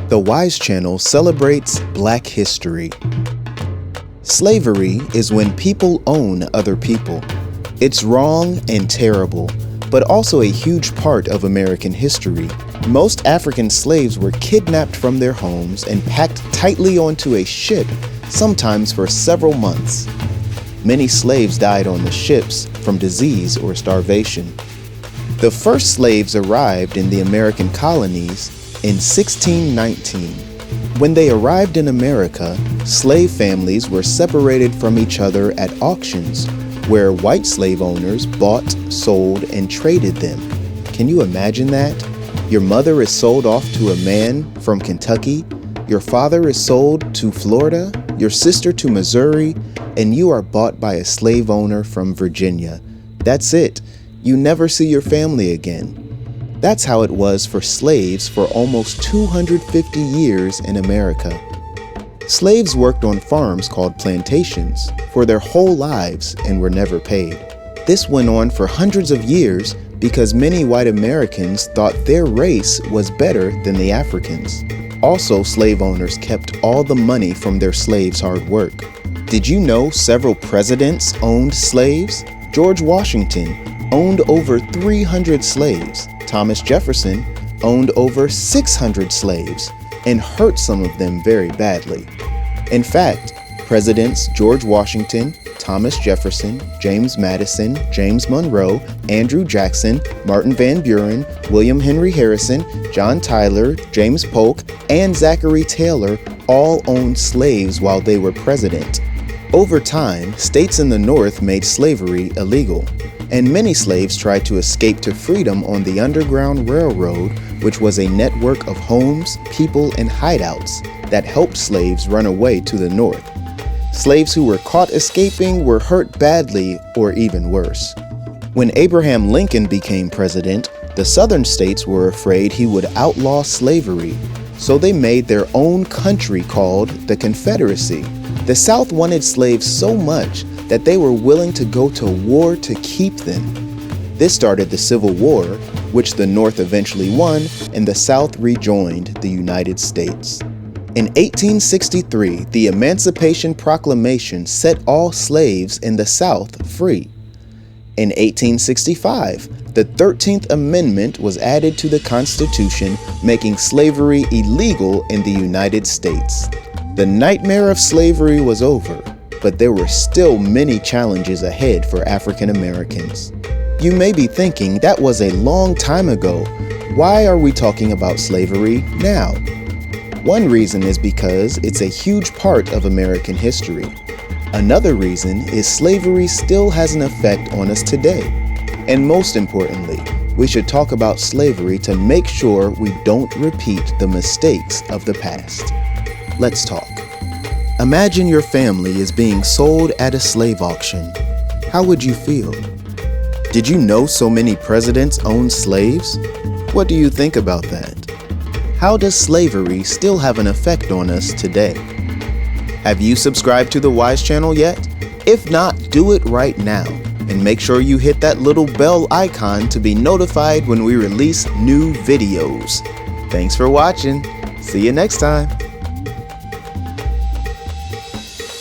The Wise channel celebrates Black history. Slavery is when people own other people. It's wrong and terrible, but also a huge part of American history. Most African slaves were kidnapped from their homes and packed tightly onto a ship, sometimes for several months. Many slaves died on the ships from disease or starvation. The first slaves arrived in the American colonies in 1619. When they arrived in America, slave families were separated from each other at auctions, where white slave owners bought, sold, and traded them. Can you imagine that? Your mother is sold off to a man from Kentucky, your father is sold to Florida, your sister to Missouri, and you are bought by a slave owner from Virginia. That's it. You never see your family again. That's how it was for slaves for almost 250 years in America. Slaves worked on farms called plantations for their whole lives and were never paid. This went on for hundreds of years because many white Americans thought their race was better than the Africans. Also, slave owners kept all the money from their slaves' hard work. Did you know several presidents owned slaves? George Washington owned over 300 slaves. Thomas Jefferson owned over 600 slaves and hurt some of them very badly. In fact, Presidents George Washington, Thomas Jefferson, James Madison, James Monroe, Andrew Jackson, Martin Van Buren, William Henry Harrison, John Tyler, James Polk, and Zachary Taylor all owned slaves while they were president. Over time, states in the North made slavery illegal, and many slaves tried to escape to freedom on the Underground Railroad, which was a network of homes, people, and hideouts that helped slaves run away to the North. Slaves who were caught escaping were hurt badly or even worse. When Abraham Lincoln became president, the Southern states were afraid he would outlaw slavery, so they made their own country called the Confederacy. The South wanted slaves so much that they were willing to go to war to keep them. This started the Civil War, which the North eventually won, and the South rejoined the United States. In 1863, the Emancipation Proclamation set all slaves in the South free. In 1865, the 13th Amendment was added to the Constitution, making slavery illegal in the United States. The nightmare of slavery was over, but there were still many challenges ahead for African Americans. You may be thinking, that was a long time ago. Why are we talking about slavery now? One reason is because it's a huge part of American history. Another reason is slavery still has an effect on us today. And most importantly, we should talk about slavery to make sure we don't repeat the mistakes of the past. Let's talk. Imagine your family is being sold at a slave auction. How would you feel? Did you know so many presidents owned slaves? What do you think about that? How does slavery still have an effect on us today? Have you subscribed to the Wise channel yet? If not, do it right now. And make sure you hit that little bell icon to be notified when we release new videos. Thanks for watching. See you next time.